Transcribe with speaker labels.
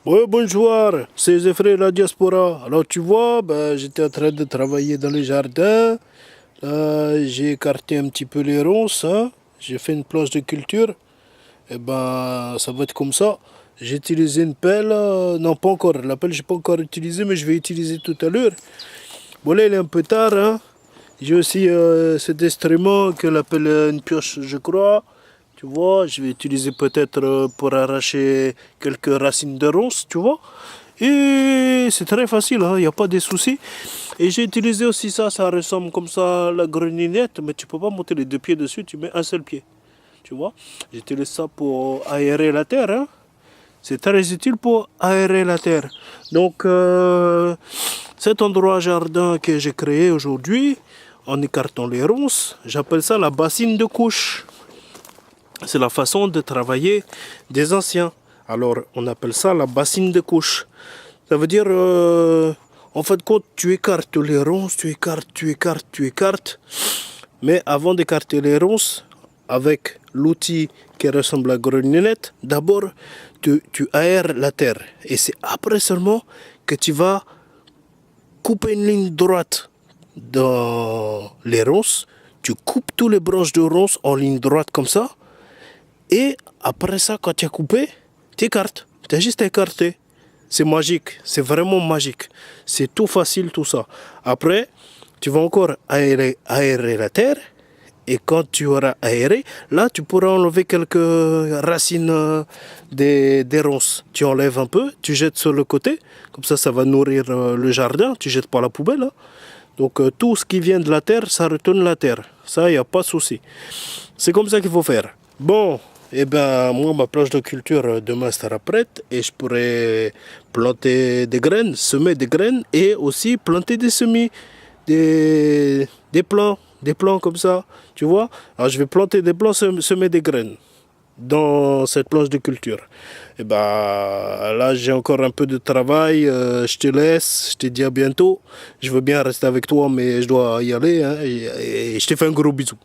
Speaker 1: Ouais, bonjour, c'est Zéphrin la diaspora. Alors tu vois, j'étais en train de travailler dans le jardin. J'ai écarté un petit peu les ronces, hein. J'ai fait une planche de culture. Et ça va être comme ça. J'ai utilisé une pelle, non pas encore. La pelle j'ai pas encore utilisée, mais je vais utiliser tout à l'heure. Bon là il est un peu tard, hein. J'ai aussi cet instrument que l'appelle une pioche, je crois. Tu vois, je vais utiliser peut-être pour arracher quelques racines de ronces, tu vois. Et c'est très facile, il n'y a pas de soucis. Et j'ai utilisé aussi ça, ça ressemble comme ça à la greninette, mais tu peux pas monter les deux pieds dessus, tu mets un seul pied. Tu vois, j'utilise ça pour aérer la terre, hein. C'est très utile pour aérer la terre. Donc, cet endroit jardin que j'ai créé aujourd'hui, en écartant les ronces, j'appelle ça la bassine de couche. C'est la façon de travailler des anciens. Alors, on appelle ça la bassine de couche. Ça veut dire, en fait, quand tu écartes les ronces, tu écartes. Mais avant d'écarter les ronces, avec l'outil qui ressemble à la greninette, d'abord, tu aères la terre. Et c'est après seulement que tu vas couper une ligne droite dans les ronces. Tu coupes tous les branches de ronces en ligne droite comme ça. Et après ça, quand tu as coupé, tu écartes. Tu as juste écarté. C'est magique, c'est vraiment magique. C'est tout facile, tout ça. Après, tu vas encore aérer la terre. Et quand tu auras aéré, là, tu pourras enlever quelques racines des ronces. Tu enlèves un peu, tu jettes sur le côté. Comme ça va nourrir le jardin. Tu jettes pas à la poubelle, hein. Donc, tout ce qui vient de la terre, ça retourne la terre. Ça, il n'y a pas de souci. C'est comme ça qu'il faut faire. Bon, moi, ma planche de culture demain sera prête et je pourrai planter des graines, semer des graines et aussi planter des semis, des plants comme ça, tu vois. Alors, je vais planter des plants, semer des graines dans cette planche de culture. Là, j'ai encore un peu de travail, je te laisse, je te dis à bientôt. Je veux bien rester avec toi, mais je dois y aller, hein, et je te fais un gros bisou.